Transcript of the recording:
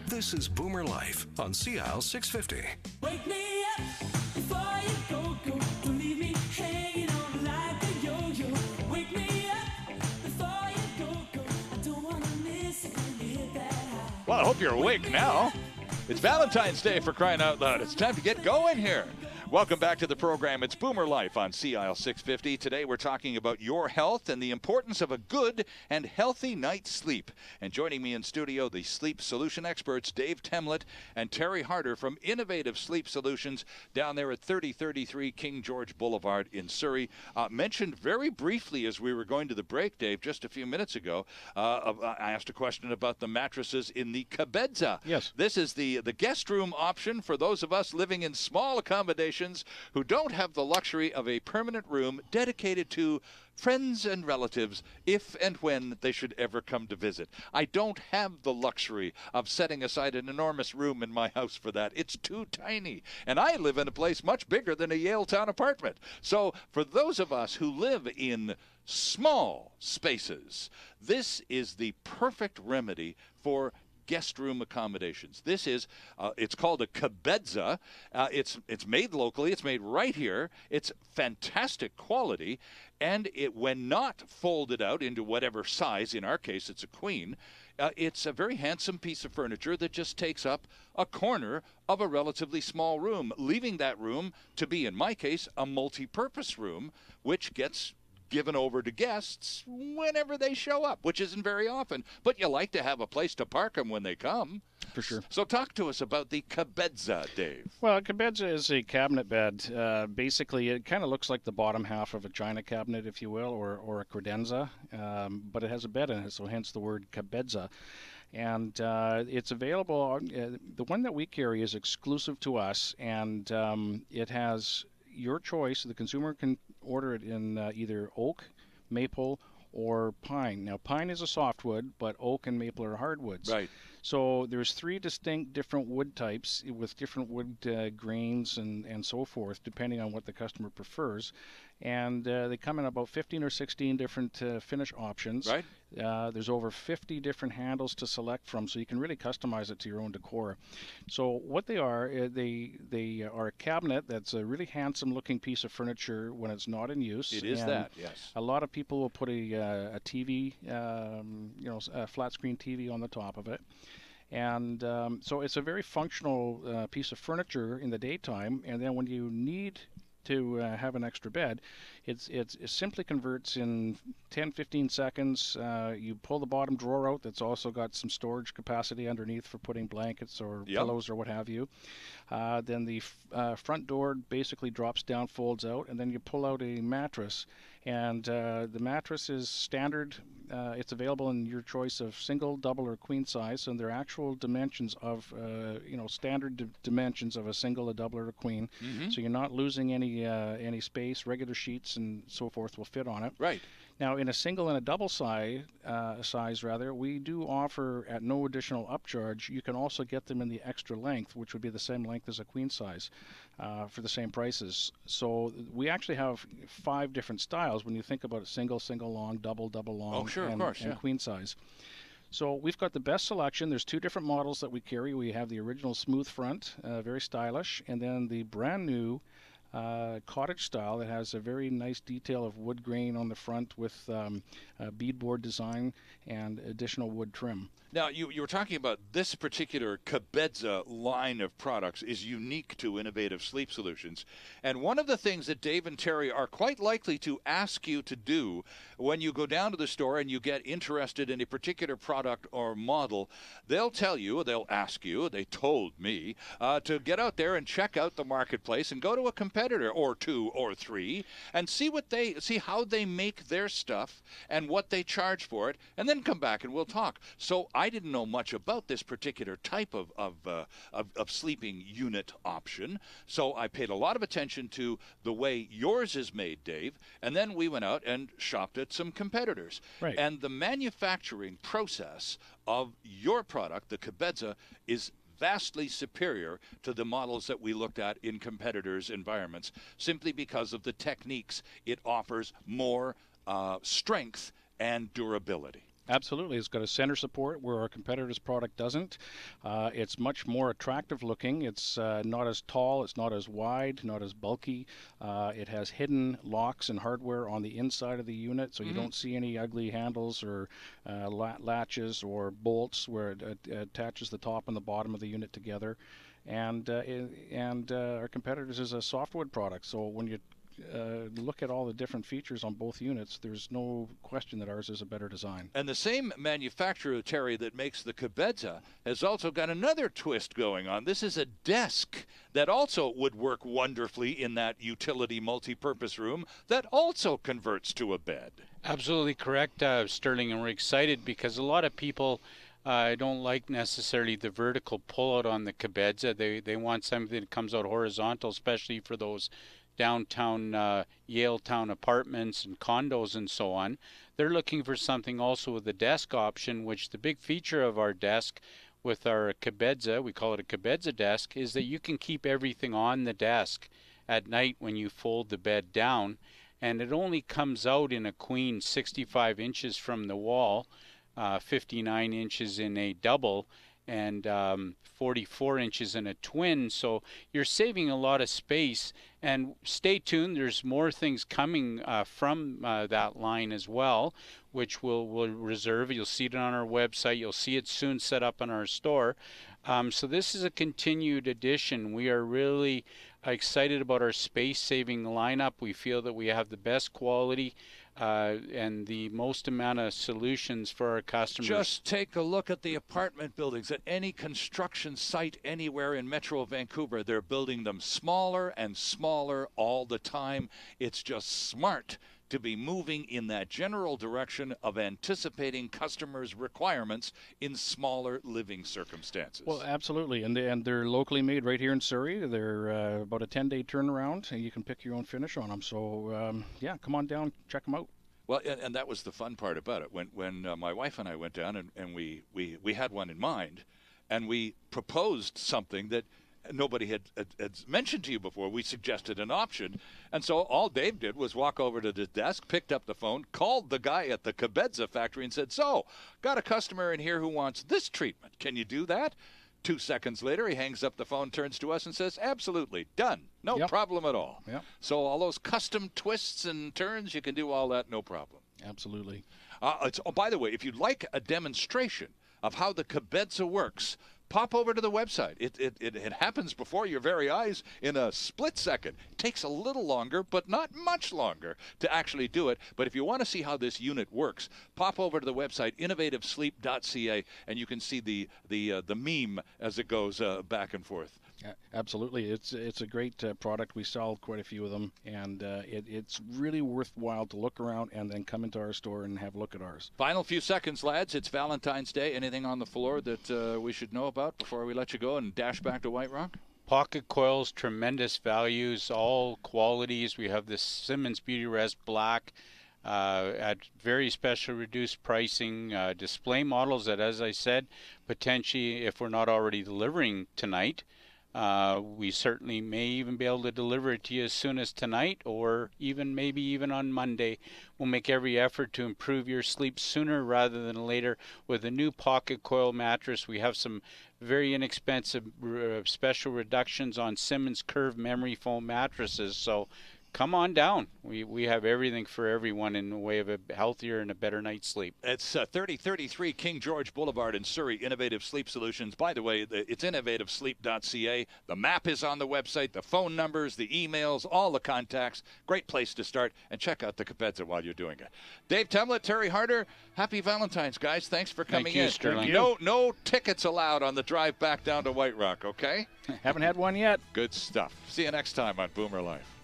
This is BoomerLife on CIL 650. Wake me up before you go. Don't leave me hanging on like a yo-yo. Wake me up before you go. I don't want to miss it when you hit that high. Well, I hope you're awake now. It's Valentine's Day, for crying out loud. It's time to get going here. Welcome back to the program. It's BoomerLife on CIL 650. Today we're talking about your health and the importance of a good and healthy night's sleep. And joining me in studio, the sleep solution experts, Dave Temlett and Terry Harder from Innovative Sleep Solutions down there at 3033 King George Boulevard in Surrey. Mentioned very briefly as we were going to the break, Dave, just a few minutes ago, I asked a question about the mattresses in the TheCabedza. Yes. This is the guest room option for those of us living in small accommodations who don't have the luxury of a permanent room dedicated to friends and relatives if and when they should ever come to visit. I don't have the luxury of setting aside an enormous room in my house for that. It's too tiny. And I live in a place much bigger than a Yaletown apartment. So for those of us who live in small spaces, this is the perfect remedy for guest room accommodations. This is, it's called a TheCabedza. It's made locally. It's made right here. It's fantastic quality, and it, when not folded out into whatever size, in our case it's a queen, it's a very handsome piece of furniture that just takes up a corner of a relatively small room, leaving that room to be, in my case, a multi-purpose room, which gets given over to guests whenever they show up, which isn't very often. But you like to have a place to park them when they come. For sure. So talk to us about the TheCabedza, Dave. Well, a TheCabedza is a cabinet bed. Basically, it kind of looks like the bottom half of a china cabinet, if you will, or a credenza, but it has a bed in it, so hence the word TheCabedza. And it's available. The one that we carry is exclusive to us, and it has your choice. The consumer can order it in either oak, maple, or pine. Now, pine is a softwood, but oak and maple are hardwoods. Right. So there's three distinct different wood types with different wood grains and so forth, depending on what the customer prefers. And they come in about 15 or 16 different finish options. Right. There's over 50 different handles to select from, so you can really customize it to your own decor. So what they are a cabinet that's a really handsome-looking piece of furniture when it's not in use. It is that, yes. A lot of people will put a TV, a flat-screen TV on the top of it. And so it's a very functional piece of furniture in the daytime, and then when you need to have an extra bed, it simply converts in 10-15 seconds. You pull the bottom drawer out that's also got some storage capacity underneath for putting blankets or pillows or what have you. Then the front door basically drops down, folds out, and then you pull out a mattress. And the mattress is standard. It's available in your choice of single, double, or queen size, and they're actual dimensions of, standard dimensions of a single, a double, or a queen. Mm-hmm. So you're not losing any space. Regular sheets and so forth will fit on it. Right. Now, in a single and a double size, we do offer at no additional upcharge. You can also get them in the extra length, which would be the same length as a queen size, for the same prices. So we actually have 5 different styles when you think about it: single, single long, double, double long, and queen size. So we've got the best selection. There's 2 different models that we carry. We have the original smooth front, very stylish, and then the brand new cottage style that has a very nice detail of wood grain on the front with beadboard design and additional wood trim. Now, you were talking about this particular TheCabedza line of products is unique to Innovative Sleep Solutions. And one of the things that Dave and Terry are quite likely to ask you to do when you go down to the store and you get interested in a particular product or model, they'll ask you, they told me, to get out there and check out the marketplace and go to a competitor or 2 or 3 and see how they make their stuff and what they charge for it, and then come back and we'll talk. So I didn't know much about this particular type of sleeping unit option, so I paid a lot of attention to the way yours is made, Dave, and then we went out and shopped at some competitors. Right. And the manufacturing process of your product, the TheCabedza, is vastly superior to the models that we looked at in competitors' environments, simply because of the techniques. It offers more strength and durability. Absolutely. It's got a center support where our competitor's product doesn't. It's much more attractive looking. It's not as tall, it's not as wide, not as bulky. It has hidden locks and hardware on the inside of the unit, so you don't see any ugly handles or latches or bolts where it attaches the top and the bottom of the unit together. And our competitors is a softwood product, so when you look at all the different features on both units, there's no question that ours is a better design. And the same manufacturer, Terry, that makes the Cabedza has also got another twist going on. This is a desk that also would work wonderfully in that utility multi-purpose room that also converts to a bed. Absolutely correct, Sterling, and we're excited because a lot of people don't like necessarily the vertical pullout on the Cabedza. They want something that comes out horizontal, especially for those downtown Yaletown apartments and condos and so on. They're looking for something also with a desk option, which the big feature of our desk with our Cabedza, we call it a Cabedza desk, is that you can keep everything on the desk at night when you fold the bed down, and it only comes out in a queen 65 inches from the wall, 59 inches in a double, and 44 inches in a twin, so you're saving a lot of space. And stay tuned, there's more things coming from that line as well, which we'll reserve. You'll see it on our website, you'll see it soon set up in our store. So this is a continued addition. We are really excited about our space-saving lineup. We feel that we have the best quality and the most amount of solutions for our customers. Just take a look at the apartment buildings at any construction site anywhere in Metro Vancouver. They're building them smaller and smaller all the time. It's just smart to be moving in that general direction of anticipating customers' requirements in smaller living circumstances. Well, absolutely, and they're locally made right here in Surrey. They're about a 10-day turnaround, and you can pick your own finish on them. So, yeah, come on down, check them out. Well, and that was the fun part about it. When my wife and I went down and we had one in mind, and we proposed something that nobody had mentioned to you before. We suggested an option. And so all Dave did was walk over to the desk, picked up the phone, called the guy at the Cabedza factory and said, "So, got a customer in here who wants this treatment. Can you do that?" 2 seconds later, he hangs up the phone, turns to us and says, "Absolutely, done. No problem at all." Yep. So all those custom twists and turns, you can do all that, no problem. Absolutely. By the way, if you'd like a demonstration of how the Cabedza works, pop over to the website. It happens before your very eyes in a split second. It takes a little longer, but not much longer to actually do it. But if you want to see how this unit works, pop over to the website, InnovativeSleep.ca, and you can see the meme as it goes back and forth. Absolutely. It's a great product. We sell quite a few of them, and it's really worthwhile to look around and then come into our store and have a look at ours. Final few seconds, lads. It's Valentine's Day. Anything on the floor that we should know about before we let you go and dash back to White Rock? Pocket coils, tremendous values, all qualities. We have this Simmons Beauty Rest Black at very special reduced pricing. Display models that, as I said, potentially, if we're not already delivering tonight, we certainly may even be able to deliver it to you as soon as tonight, or maybe even on Monday. We'll make every effort to improve your sleep sooner rather than later with a new pocket coil mattress. We have some very inexpensive special reductions on Simmons Curve memory foam mattresses. So come on down. We have everything for everyone in the way of a healthier and a better night's sleep. It's 3033 King George Boulevard in Surrey, Innovative Sleep Solutions. By the way, it's InnovativeSleep.ca. The map is on the website, the phone numbers, the emails, all the contacts. Great place to start, and check out the Cabedza while you're doing it. Dave Temlett, Terry Harder, happy Valentine's, guys. Thanks for coming in. Sterling. No tickets allowed on the drive back down to White Rock, okay? Haven't had one yet. Good stuff. See you next time on Boomer Life.